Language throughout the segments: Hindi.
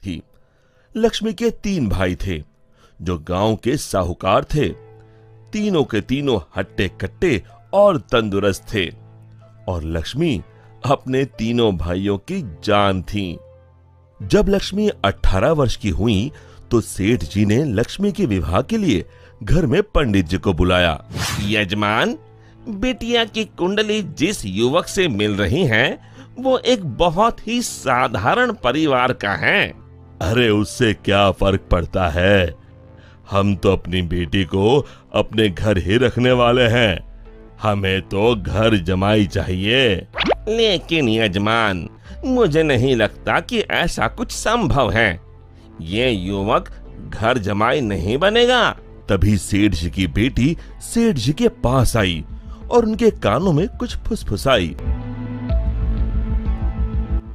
थी। लक्ष्मी के 3 भाई थे जो गांव के साहूकार थे। तीनों के तीनों हट्टे कट्टे और तंदुरुस्त थे और लक्ष्मी अपने तीनों भाइयों की जान थी। जब लक्ष्मी 18 वर्ष की हुई तो सेठ जी ने लक्ष्मी के विवाह के लिए घर में पंडित जी को बुलाया। यजमान, बेटिया की कुंडली जिस युवक से मिल रही है वो एक बहुत ही साधारण परिवार का है। अरे उससे क्या फर्क पड़ता है, हम तो अपनी बेटी को अपने घर ही रखने वाले हैं, हमें तो घर जमाई चाहिए। लेकिन यजमान, मुझे नहीं लगता कि ऐसा कुछ संभव है, ये युवक घर जमाई नहीं बनेगा। तभी सेठ जी की बेटी सेठ जी के पास आई और उनके कानों में कुछ फुसफुसाई।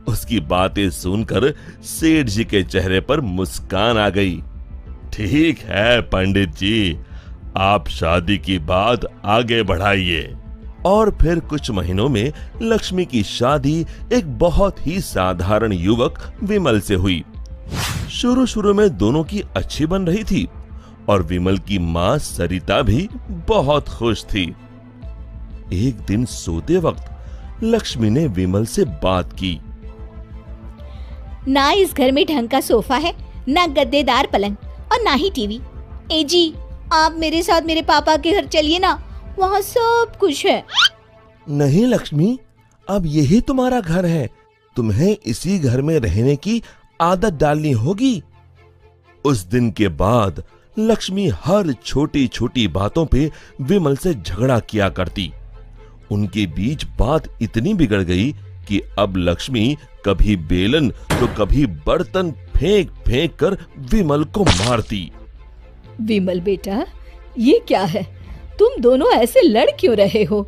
उसकी बातें सुनकर सेठ जी के चेहरे पर मुस्कान आ गई। ठीक है पंडित जी, आप शादी की बात आगे बढ़ाइए। और फिर कुछ महीनों में लक्ष्मी की शादी एक बहुत ही साधारण युवक विमल से हुई। शुरू में दोनों की अच्छी बन रही थी और विमल की मां सरिता भी बहुत खुश थी। एक दिन सोते वक्त लक्ष्मी ने विमल से बात की। ना इस घर में ढंग का सोफा है, ना गद्देदार पलंग और ना ही टीवी। ए जी, आप मेरे साथ मेरे पापा के घर चलिए ना, वहाँ सब कुछ है। नहीं लक्ष्मी, अब यही तुम्हारा घर है, तुम्हें इसी घर में रहने की आदत डालनी होगी। उस दिन के बाद लक्ष्मी हर छोटी छोटी बातों पे विमल से झगड़ा किया करती। उनके बीच बात इतनी बिगड़ गई कि अब लक्ष्मी कभी बेलन तो कभी बर्तन फेंक फेंक कर विमल को मारती। विमल बेटा, ये क्या है, तुम दोनों ऐसे लड़ क्यों रहे हो?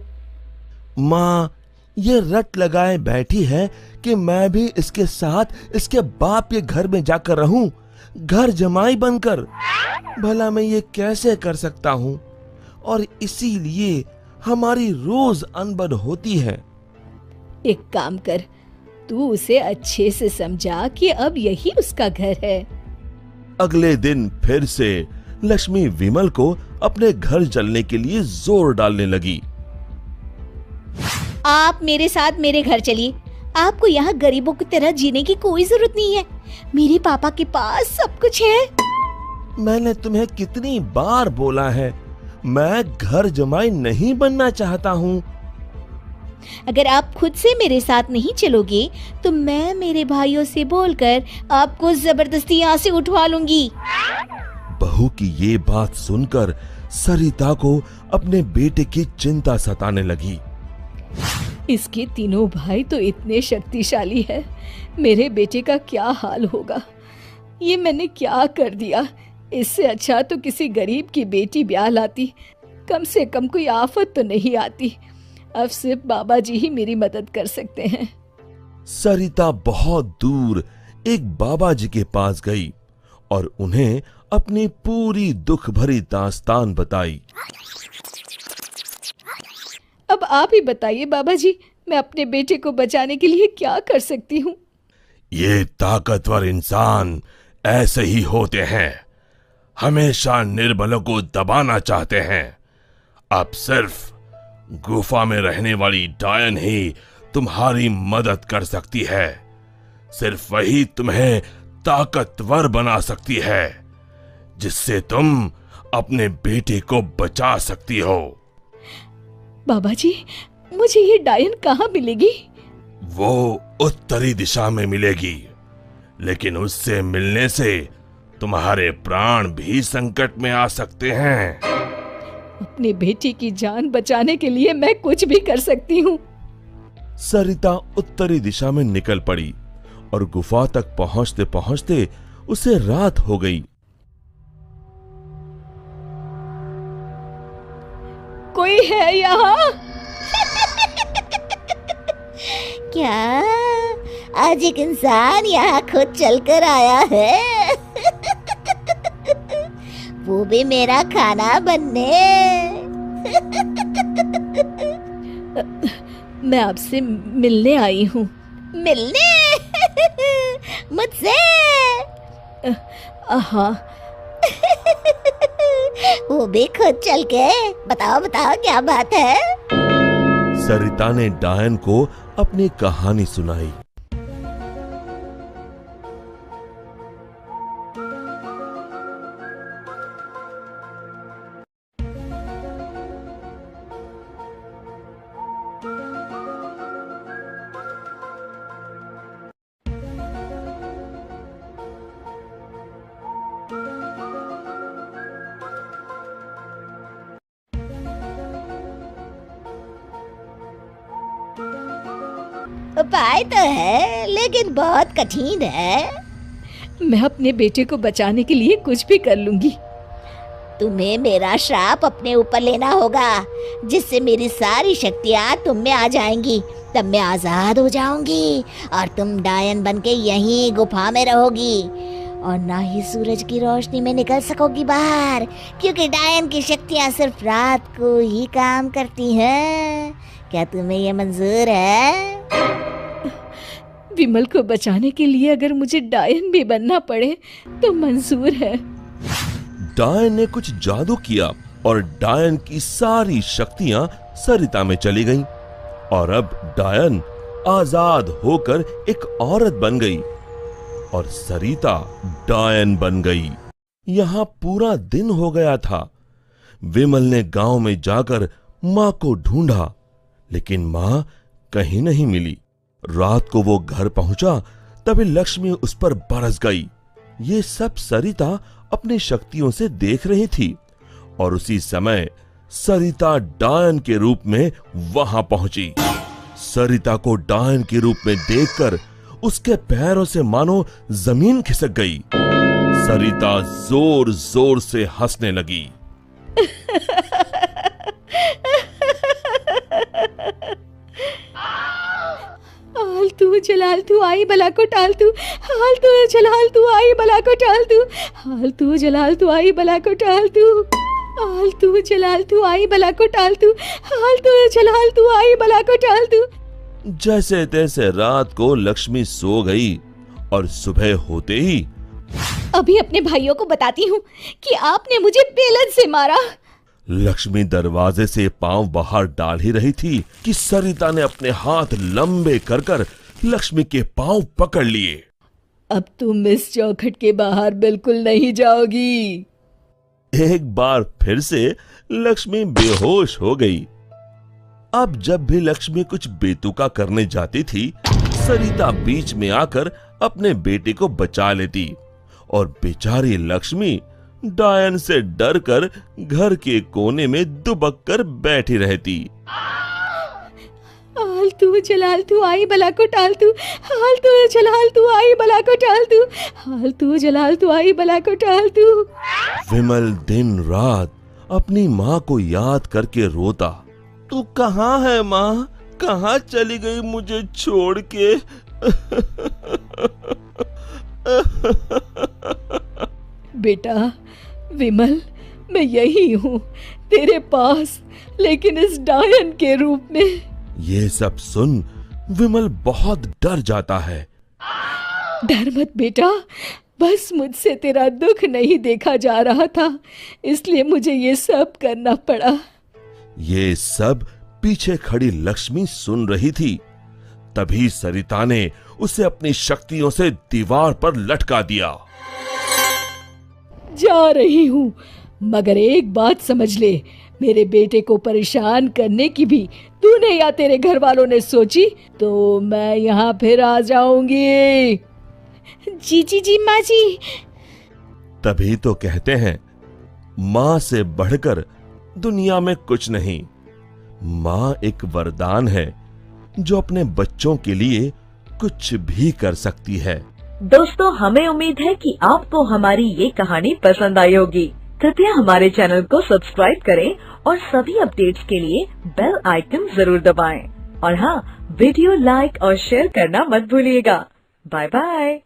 माँ, ये रट लगाए बैठी है कि मैं भी इसके साथ इसके बाप के घर में जाकर रहूं, घर जमाई बनकर। भला मैं ये कैसे कर सकता हूँ? और इसीलिए हमारी रोज अनबन होती है। एक काम कर, तू उसे अच्छे से समझा कि अब यही उसका घर है। अगले दिन फिर से लक्ष्मी विमल को अपने घर चलने के लिए जोर डालने लगी। आप मेरे साथ मेरे घर चलिए, आपको यहाँ गरीबों की तरह जीने की कोई जरूरत नहीं है, मेरे पापा के पास सब कुछ है। मैंने तुम्हें कितनी बार बोला है, मैं घर जमाई नहीं बनना चाहता हूँ। अगर आप खुद से मेरे साथ नहीं चलोगे तो मैं मेरे भाइयों से बोलकर आपको जबरदस्ती यहाँ से उठवा लूंगी। बहू की ये बात सुनकर सरिता को अपने बेटे की चिंता सताने लगी। इसके तीनों भाई तो इतने शक्तिशाली है, मेरे बेटे का क्या हाल होगा। ये मैंने क्या कर दिया, इससे अच्छा तो किसी गरीब की बेटी ब्याह लाती, कम से कम कोई आफत तो नहीं आती। अब सिर्फ बाबा जी ही मेरी मदद कर सकते हैं। सरिता बहुत दूर एक बाबा जी के पास गई और उन्हें अपनी पूरी दुख भरी दास्तान बताई। अब आप ही बताइए बाबा जी, मैं अपने बेटे को बचाने के लिए क्या कर सकती हूँ? ये ताकतवर इंसान ऐसे ही होते हैं, हमेशा निर्बलों को दबाना चाहते हैं। अब सिर्फ गुफा में रहने वाली डायन ही तुम्हारी मदद कर सकती है। सिर्फ वही तुम्हें ताकतवर बना सकती है, जिससे तुम अपने बेटे को बचा सकती हो। बाबा जी, मुझे ये डायन कहाँ मिलेगी? वो उत्तरी दिशा में मिलेगी, लेकिन उससे मिलने से तुम्हारे प्राण भी संकट में आ सकते हैं। अपने बेटी की जान बचाने के लिए मैं कुछ भी कर सकती हूँ। सरिता उत्तरी दिशा में निकल पड़ी और गुफा तक पहुंचते पहुंचते उसे रात हो गई। कोई है यहाँ? क्या आज एक इंसान यहाँ खुद चलकर आया है? वो भी मेरा खाना बनने। मैं आपसे मिलने आई हूँ। मिलने? मुझसे? हाँ। वो भी खुद चल के? बताओ बताओ क्या बात है? सरिता ने डायन को अपनी कहानी सुनाई। उपाय तो है लेकिन बहुत कठिन है। मैं अपने बेटे को बचाने के लिए कुछ भी कर लूंगी। तुम्हें मेरा श्राप अपने ऊपर लेना होगा, जिससे मेरी सारी शक्तियाँ तुम में आ जाएंगी। तब मैं आजाद हो जाऊंगी और तुम डायन बनके यहीं गुफा में रहोगी और ना ही सूरज की रोशनी में निकल सकोगी बाहर, क्योंकि डायन की शक्तियाँ सिर्फ रात को ही काम करती हैं। क्या तुम्हें ये मंजूर है? विमल को बचाने के लिए अगर मुझे डायन भी बनना पड़े तो मंजूर है। डायन ने कुछ जादू किया और डायन की सारी शक्तियां सरिता में चली गईं और अब डायन आजाद होकर एक औरत बन गई और सरिता डायन बन गई। यहां पूरा दिन हो गया था। विमल ने गांव में जाकर मां को ढूंढा, लेकिन मां कहीं नहीं मिली। रात को वो घर पहुंचा तभी लक्ष्मी उस पर बरस गई। ये सब सरिता अपनी शक्तियों से देख रही थी और उसी समय सरिता डायन के रूप में वहां पहुंची। सरिता को डायन के रूप में देखकर उसके पैरों से मानो जमीन खिसक गई। सरिता जोर जोर से हंसने लगी। हालतू जलालतू आई बला को टालतू, हालतू जलालतू आई बला को टालतू, हालतू जलालतू आई बला को टालतू, हालतू जलालतू आई बला को टालतू, हालतू जलालतू आई बला को टालतू। जैसे तैसे रात को लक्ष्मी सो गई और सुबह होते ही अभी अपने भाइयों को बताती हूँ कि आपने मुझे बेलन से मारा। लक्ष्मी दरवाजे से पांव बाहर डाल ही रही थी कि सरिता ने अपने हाथ लंबे कर कर लक्ष्मी के पांव पकड़ लिए। अब तुम इस चौखट के बाहर बिल्कुल नहीं जाओगी। एक बार फिर से लक्ष्मी बेहोश हो गई। अब जब भी लक्ष्मी कुछ बेतुका करने जाती थी, सरिता बीच में आकर अपने बेटे को बचा लेती और बेचारी लक्ष्मी डायन से डरकर घर के कोने में दुबक कर बैठी रहती। हालतू जलालतू आई बला को टालतू, हालतू जलालतू आई बला को टालतू, हालतू जलालतू आई बला को टालतू। विमल दिन रात अपनी माँ को याद करके रोता। तू कहाँ है माँ? कहाँ चली गई मुझे छोड़ के? बेटा विमल, मैं यही हूँ तेरे पास, लेकिन इस डायन के रूप में। ये सब सुन विमल बहुत डर जाता है। डर मत बेटा, बस मुझसे तेरा दुख नहीं देखा जा रहा था, इसलिए मुझे ये सब करना पड़ा। ये सब पीछे खड़ी लक्ष्मी सुन रही थी। तभी सरिता ने उसे अपनी शक्तियों से दीवार पर लटका दिया। जा रही हूँ, मगर एक बात समझ ले, मेरे बेटे को परेशान करने की भी तूने या तेरे घर वालों ने सोची तो मैं यहाँ फिर आ जाऊंगी। जी जी जी माँ जी। तभी तो कहते हैं माँ से बढ़कर दुनिया में कुछ नहीं। माँ एक वरदान है जो अपने बच्चों के लिए कुछ भी कर सकती है। दोस्तों, हमें उम्मीद है कि आपको हमारी ये कहानी पसंद आई होगी। कृपया हमारे चैनल को सब्सक्राइब करें और सभी अपडेट्स के लिए बेल आइकन जरूर दबाएं। और हाँ, वीडियो लाइक और शेयर करना मत भूलिएगा। Bye bye.